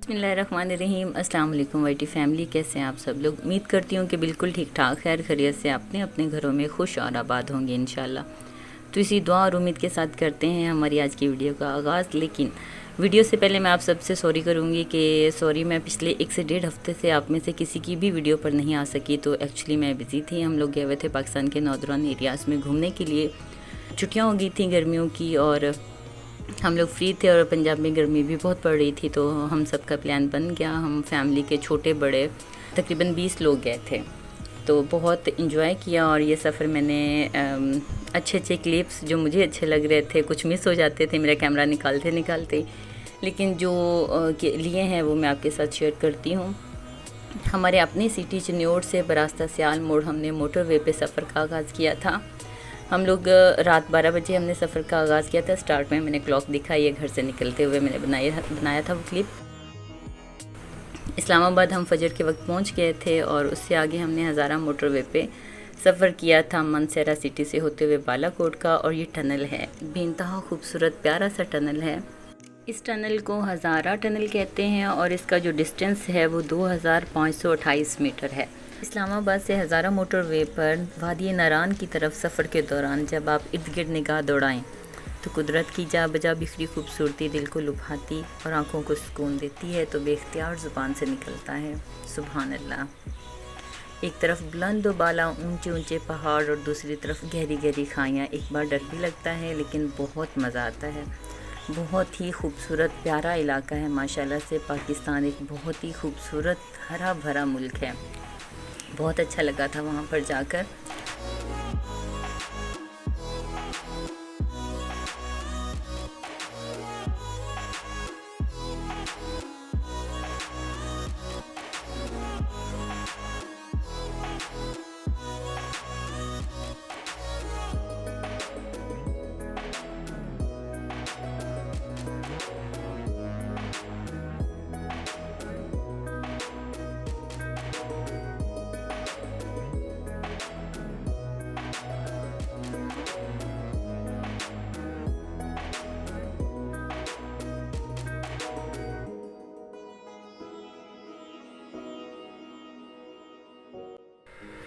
बिस्मिल्लाहिर्रहमानिर्रहीम। अस्सलाम वालेकुम वाईटी फैमिली, कैसे हैं आप सब लोग। उम्मीद करती हूँ कि बिल्कुल ठीक ठाक खैर खैरियत से अपने अपने घरों में खुश और आबाद होंगे इंशाल्लाह। तो इसी दुआ और उम्मीद के साथ करते हैं हमारी आज की वीडियो का आगाज़। लेकिन वीडियो से पहले मैं आप सबसे सॉरी करूँगी कि मैं पिछले 1 से 1.5 हफ्ते से आप में से किसी की भी वीडियो पर नहीं आ सकी। तो एक्चुअली मैं बिज़ी थी। हम लोग गए हुए थे पाकिस्तान के नॉर्दर्न एरियाज़ में घूमने के लिए। छुट्टियाँ हो गई थी गर्मियों की और हम लोग फ्री थे और पंजाब में गर्मी भी बहुत पड़ रही थी। तो हम सब का प्लान बन गया। हम फैमिली के छोटे बड़े तकरीबन 20 लोग गए थे। तो बहुत इंजॉय किया और ये सफ़र मैंने अच्छे अच्छे क्लिप्स जो मुझे अच्छे लग रहे थे, कुछ मिस हो जाते थे मेरा कैमरा निकालते निकालते, लेकिन जो लिए हैं वो मैं आपके साथ शेयर करती हूँ। हमारे अपनी सिटी चिन्योट से बरास्ता सियाल मोड़ हमने मोटरवे पे सफ़र का आगाज़ किया था। हम लोग रात 12 बजे हमने सफ़र का आगाज़ किया था। स्टार्ट में मैंने क्लॉक दिखाई है, घर से निकलते हुए मैंने बनाया था वो क्लिप। इस्लामाबाद हम फजर के वक्त पहुंच गए थे और उससे आगे हमने हज़ारा मोटरवे पे सफ़र किया था मानसरा सिटी से होते हुए बालाकोट का। और ये टनल है, बेइंतहा खूबसूरत प्यारा सा टनल है। इस टनल को हज़ारा टनल कहते हैं और इसका जो डिस्टेंस है वो 2528 मीटर है। इस्लामाबाद से हज़ारा मोटरवे पर वादी नारान की तरफ सफ़र के दौरान जब आप इर्द गिर्द निगाह दौड़ाएं तो कुदरत की जा बजा बिखरी खूबसूरती दिल को लुभाती और आँखों को सुकून देती है। तो बेख्तियार ज़ुबान से निकलता है सुभान अल्लाह। एक तरफ बुलंद व बाला ऊंचे ऊंचे पहाड़ और दूसरी तरफ गहरी गहरी खाइयाँ। एक बार डर भी लगता है लेकिन बहुत मज़ा आता है। बहुत ही खूबसूरत प्यारा इलाका है माशाल्लाह से। पाकिस्तान एक बहुत ही खूबसूरत हरा भरा मुल्क है। बहुत अच्छा लगा था वहाँ पर जाकर।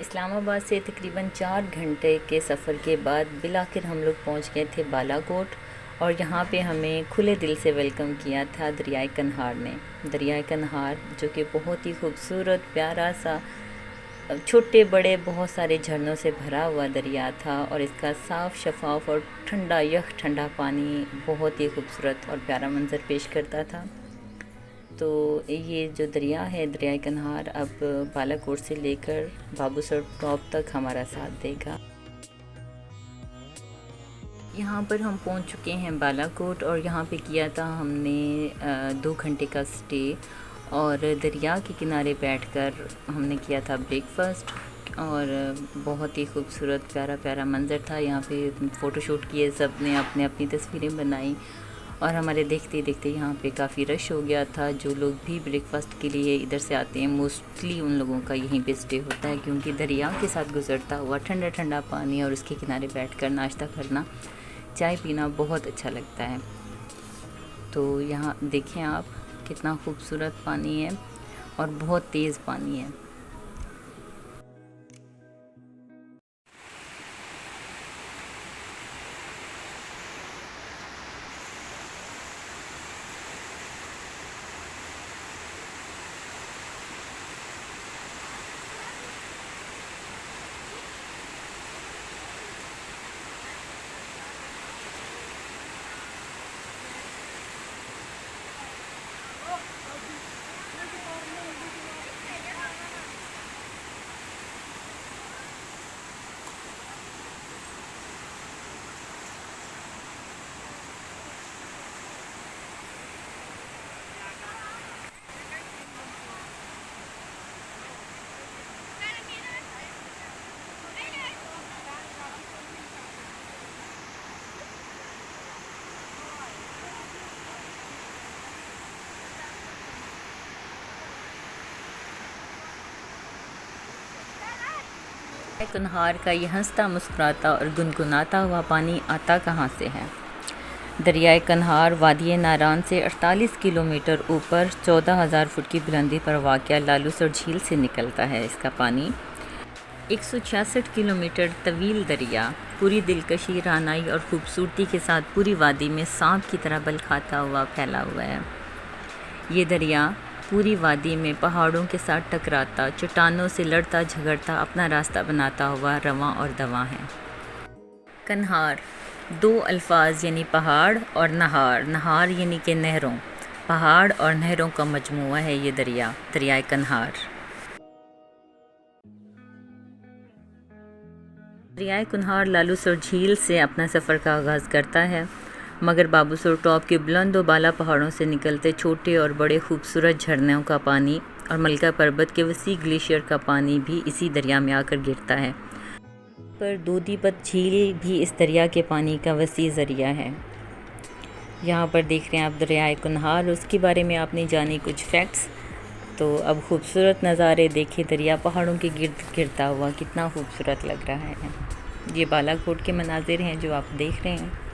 इस्लामाबाद से तकरीबन 4 घंटे के सफ़र के बाद बिलाखिर हम लोग पहुँच गए थे बालाकोट। और यहाँ पे हमें खुले दिल से वेलकम किया था दरियाए कन्हार ने। दरियाए कन्हार जो कि बहुत ही खूबसूरत प्यारा सा छोटे बड़े बहुत सारे झरनों से भरा हुआ दरिया था। और इसका साफ़ शफाफ और ठंडा यख ठंडा पानी बहुत ही खूबसूरत और प्यारा मंज़र पेश करता था। तो ये जो दरिया है दरियाए कन्हार अब बालाकोट से लेकर बाबूसर टॉप तक हमारा साथ देगा। यहाँ पर हम पहुँच चुके हैं बालाकोट और यहाँ पे किया था हमने 2 घंटे का स्टे। और दरिया के किनारे बैठकर हमने किया था ब्रेकफास्ट। और बहुत ही खूबसूरत प्यारा प्यारा मंज़र था। यहाँ पे फ़ोटोशूट किए, सब ने अपने अपनी तस्वीरें बनाई। और हमारे देखते देखते यहाँ पे काफ़ी रश हो गया था। जो लोग भी ब्रेकफास्ट के लिए इधर से आते हैं मोस्टली उन लोगों का यहीं पे स्टे होता है, क्योंकि दरिया के साथ गुज़रता हुआ ठंडा ठंडा पानी और उसके किनारे बैठकर नाश्ता करना, चाय पीना बहुत अच्छा लगता है। तो यहाँ देखें आप कितना खूबसूरत पानी है और बहुत तेज़ पानी है। कन्हार का ये हंसता मुस्कुराता और गुनगुनाता हुआ पानी आता कहाँ से है। दरियाए कन्हार वादी नारान से 48 किलोमीटर ऊपर 14,000 फुट की बुलंदी पर वाक़या लालूसर झील से निकलता है। इसका पानी 166 किलोमीटर तवील दरिया पूरी दिलकशी, रानाई और खूबसूरती के साथ पूरी वादी में सांप की तरह बल खाता हुआ फैला हुआ है। ये दरिया पूरी वादी में पहाड़ों के साथ टकराता, चट्टानों से लड़ता झगड़ता अपना रास्ता बनाता हुआ रवां और दवां है। कन्हार दो अल्फाज यानी पहाड़ और नहार, नहार यानी कि नहरों, पहाड़ और नहरों का मजमुआ है ये दरिया, दरियाए कन्हार। दरियाए कन्हार लालूसर झील से अपना सफ़र का आगाज़ करता है, मगर बाबूसर टॉप के बुलंद व बाला पहाड़ों से निकलते छोटे और बड़े खूबसूरत झरनों का पानी और मलका पर्वत के वसी ग्लेशियर का पानी भी इसी दरिया में आकर गिरता है। पर दूधीपत झील भी इस दरिया के पानी का वसी ज़रिया है। यहाँ पर देख रहे हैं आप दरियाए कन्हार, उसके बारे में आपने जानी कुछ फैक्ट्स। तो अब खूबसूरत नज़ारे देखे, दरिया पहाड़ों के गिर्द गिरता हुआ कितना खूबसूरत लग रहा है। ये बालाकोट के मनाजिर हैं जो आप देख रहे हैं।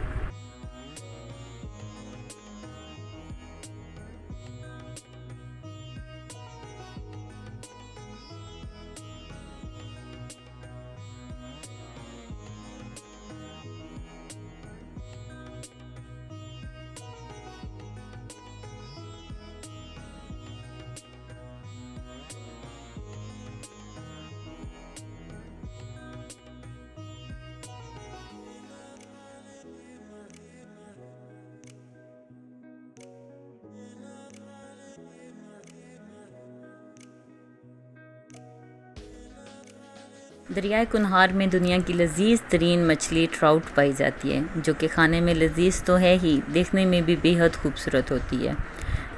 दरियाए कन्हार में दुनिया की लजीज तरीन मछली ट्राउट पाई जाती है, जो कि खाने में लजीज तो है ही, देखने में भी बेहद खूबसूरत होती है।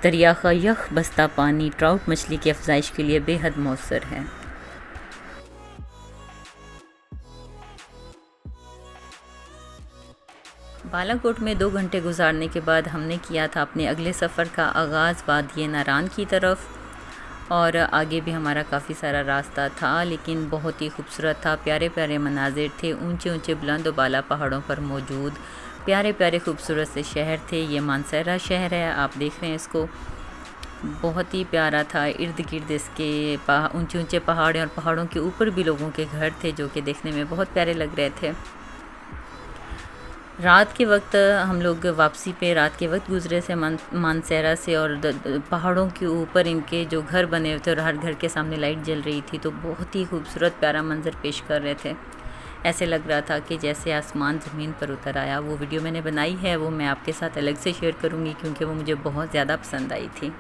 दरिया का यख बसता पानी ट्राउट मछली की अफजाइश के लिए बेहद मौसर है। बालाकोट में 2 घंटे गुजारने के बाद हमने किया था अपने अगले सफ़र का आगाज़ वादी नारान की तरफ, और आगे भी हमारा काफ़ी सारा रास्ता था, लेकिन बहुत ही खूबसूरत था। प्यारे प्यारे मनाजिर थे, ऊंचे ऊंचे बुलंद और बाला पहाड़ों पर मौजूद प्यारे प्यारे खूबसूरत से शहर थे। ये मानसरा शहर है, आप देख रहे हैं इसको, बहुत ही प्यारा था। इर्द गिर्द इसके ऊंचे ऊंचे पहाड़ और पहाड़ों के ऊपर भी लोगों के घर थे, जो कि देखने में बहुत प्यारे लग रहे थे। रात के वक्त हम लोग वापसी पे रात के वक्त गुज़रे से मानसेरा से, और पहाड़ों के ऊपर इनके जो घर बने हुए थे और हर घर के सामने लाइट जल रही थी, तो बहुत ही खूबसूरत प्यारा मंजर पेश कर रहे थे। ऐसे लग रहा था कि जैसे आसमान ज़मीन पर उतर आया। वो वीडियो मैंने बनाई है, वो मैं आपके साथ अलग से शेयर करूँगी, क्योंकि वो मुझे बहुत ज़्यादा पसंद आई थी।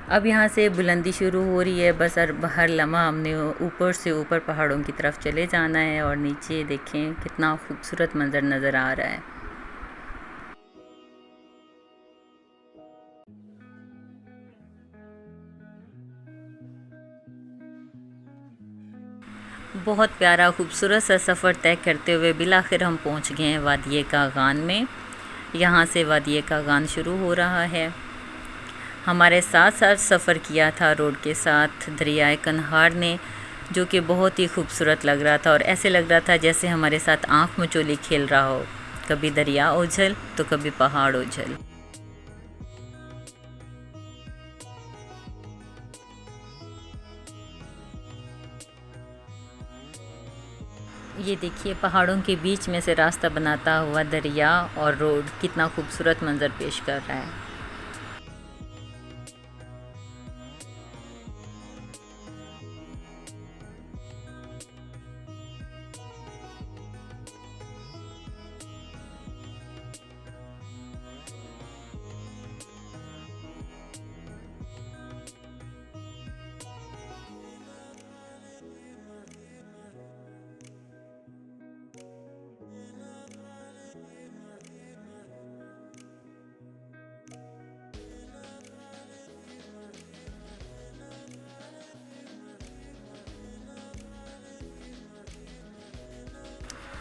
अब यहाँ से बुलंदी शुरू हो रही है, बस हर लम्हा हमने ऊपर से ऊपर पहाड़ों की तरफ चले जाना है। और नीचे देखें कितना खूबसूरत मंजर नज़र आ रहा है। बहुत प्यारा खूबसूरत सा सफ़र तय करते हुए बिलाखिर हम पहुँच गए हैं वादिये कागान में। यहाँ से वादिये कागान शुरू हो रहा है। हमारे साथ साथ सफ़र किया था रोड के साथ दरियाए कन्हार ने, जो कि बहुत ही खूबसूरत लग रहा था, और ऐसे लग रहा था जैसे हमारे साथ आँख मचोली खेल रहा हो, कभी दरिया ओझल तो कभी पहाड़ ओझल। ये देखिए पहाड़ों के बीच में से रास्ता बनाता हुआ दरिया और रोड कितना खूबसूरत मंजर पेश कर रहा है।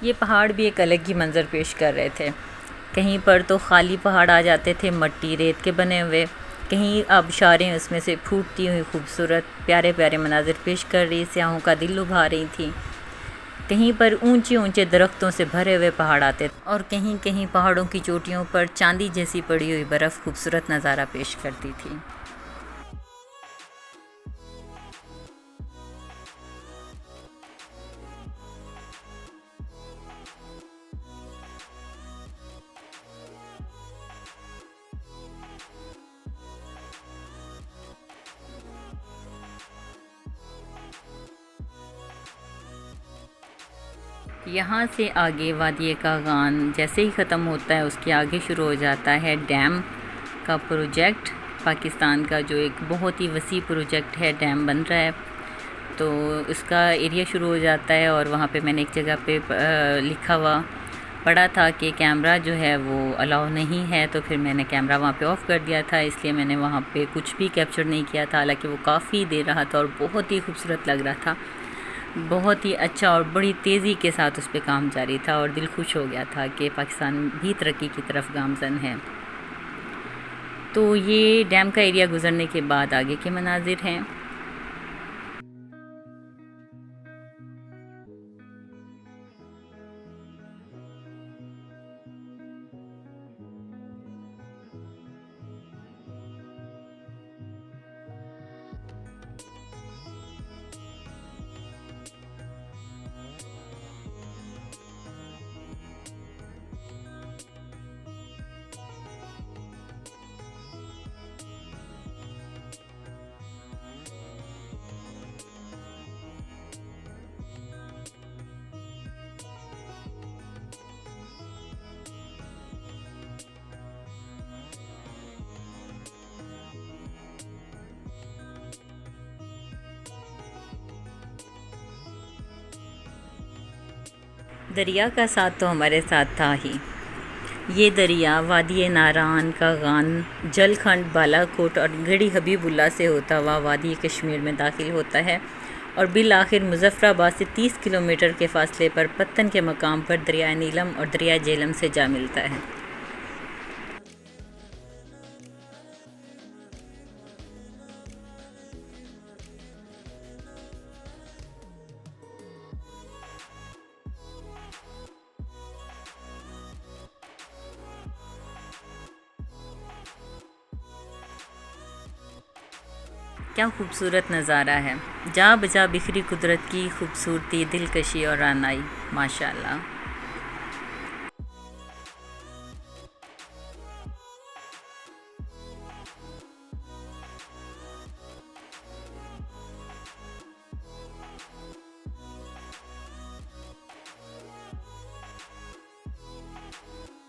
ये पहाड़ भी एक अलग ही मंजर पेश कर रहे थे। कहीं पर तो खाली पहाड़ आ जाते थे मट्टी रेत के बने हुए, कहीं आबशारें उसमें से फूटती हुई खूबसूरत प्यारे प्यारे मनाजिर पेश कर रही, स्याहों का दिल लुभा रही थी। कहीं पर ऊंचे ऊंचे दरख्तों से भरे हुए पहाड़ आते और कहीं कहीं पहाड़ों की चोटियों पर चांदी जैसी पड़ी हुई बर्फ़ खूबसूरत नज़ारा पेश करती थी। यहाँ से आगे वादी कागान जैसे ही ख़त्म होता है उसके आगे शुरू हो जाता है डैम का प्रोजेक्ट। पाकिस्तान का जो एक बहुत ही वसी प्रोजेक्ट है, डैम बन रहा है, तो इसका एरिया शुरू हो जाता है। और वहाँ पे मैंने एक जगह पे लिखा हुआ पढ़ा था कि कैमरा जो है वो अलाउ नहीं है, तो फिर मैंने कैमरा वहाँ पे ऑफ़ कर दिया था, इसलिए मैंने वहाँ पे कुछ भी कैप्चर नहीं किया था। हालांकि वो काफ़ी दे रहा था और बहुत ही खूबसूरत लग रहा था, बहुत ही अच्छा और बड़ी तेज़ी के साथ उस पर काम जारी था और दिल खुश हो गया था कि पाकिस्तान भी तरक्की की तरफ गामज़न है। तो ये डैम का एरिया गुज़रने के बाद आगे के मनाजिर हैं। दरिया का साथ तो हमारे साथ था ही। ये दरिया वादी नारान का गान जलखंड बालाकोट और गढ़ी हबीबुल्ला से होता हुआ वादी कश्मीर में दाखिल होता है और बिल आखिर मुजफ्फराबाद से 30 किलोमीटर के फासले पर पत्तन के मकाम पर दरिया नीलम और दरिया जेलम से जा मिलता है। क्या खूबसूरत नज़ारा है, जा बजा बिखरी कुदरत की खूबसूरती, दिलकशी और रानाई, माशाल्लाह।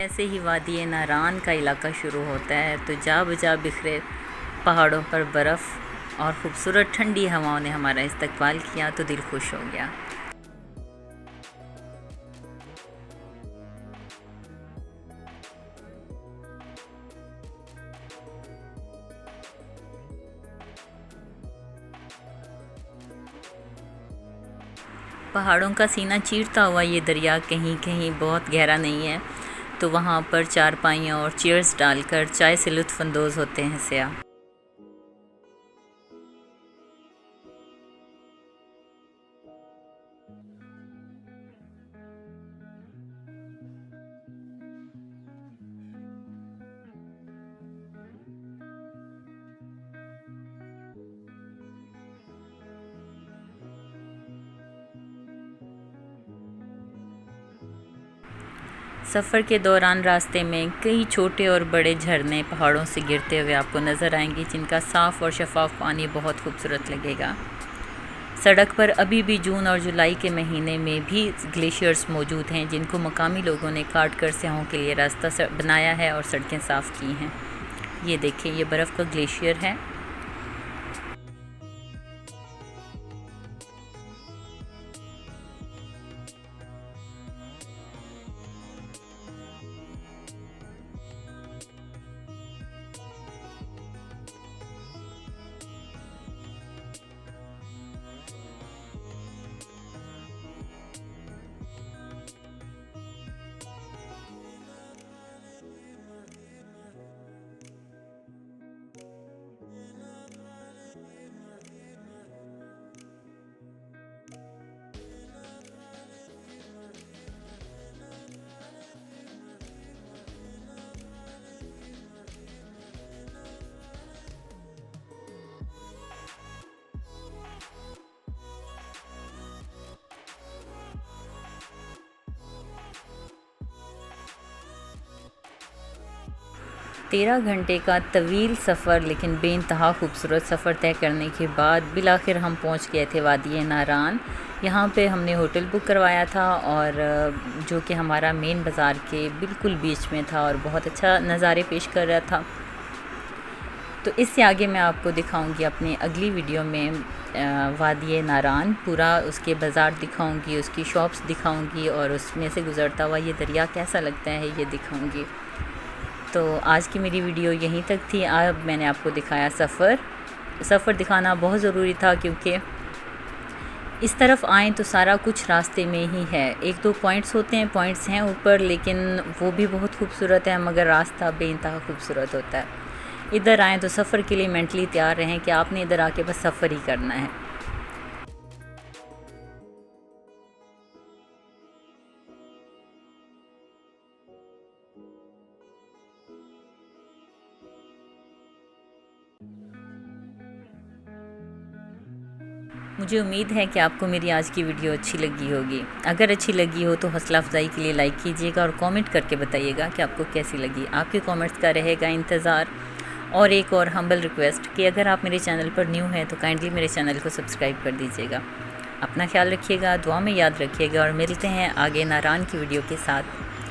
ऐसे ही वादी नारान का इलाका शुरू होता है, तो जा बजा बिखरे पहाड़ों पर बर्फ़ और ख़ूबसूरत ठंडी हवाओं ने हमारा इस्तकबाल किया, तो दिल खुश हो गया। पहाड़ों का सीना चीरता हुआ ये दरिया कहीं कहीं बहुत गहरा नहीं है, तो वहाँ पर चारपाइयों और चेयर्स डालकर चाय से लुत्फ़अंदोज़ होते हैं सयाह। सफ़र के दौरान रास्ते में कई छोटे और बड़े झरने पहाड़ों से गिरते हुए आपको नज़र आएंगे, जिनका साफ़ और शफाफ पानी बहुत खूबसूरत लगेगा। सड़क पर अभी भी जून और जुलाई के महीने में भी ग्लेशियर्स मौजूद हैं, जिनको मकामी लोगों ने काट कर सयाहों के लिए रास्ता बनाया है और सड़कें साफ़ की हैं। ये देखिए, ये बर्फ़ का ग्लेशियर है। 13 घंटे का तवील सफ़र लेकिन बेइंतहा खूबसूरत सफ़र तय करने के बाद बिलाखिर हम पहुंच गए थे वादी नारान। यहाँ पे हमने होटल बुक करवाया था और जो कि हमारा मेन बाज़ार के बिल्कुल बीच में था और बहुत अच्छा नज़ारे पेश कर रहा था। तो इससे आगे मैं आपको दिखाऊंगी अपनी अगली वीडियो में वादी नारान पूरा, उसके बाज़ार दिखाऊंगी, उसकी शॉप्स दिखाऊंगी और उसमें से गुज़रता हुआ ये दरिया कैसा लगता है ये दिखाऊंगी। तो आज की मेरी वीडियो यहीं तक थी। अब मैंने आपको दिखाया सफ़र दिखाना बहुत ज़रूरी था क्योंकि इस तरफ आएँ तो सारा कुछ रास्ते में ही है। 1-2 पॉइंट्स हैं ऊपर, लेकिन वो भी बहुत खूबसूरत है, मगर रास्ता बेइंतहा खूबसूरत होता है। इधर आएँ तो सफ़र के लिए मेंटली तैयार रहें कि आपने इधर आके बस सफ़र ही करना है। मुझे उम्मीद है कि आपको मेरी आज की वीडियो अच्छी लगी होगी। अगर अच्छी लगी हो तो हौसला अफजाई के लिए लाइक कीजिएगा और कमेंट करके बताइएगा कि आपको कैसी लगी। आपके कमेंट्स का रहेगा इंतज़ार। और एक और हम्बल रिक्वेस्ट कि अगर आप मेरे चैनल पर न्यू हैं तो काइंडली मेरे चैनल को सब्सक्राइब कर दीजिएगा। अपना ख्याल रखिएगा, दुआ में याद रखिएगा और मिलते हैं आगे नारान की वीडियो के साथ।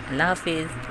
अल्लाह हाफिज़।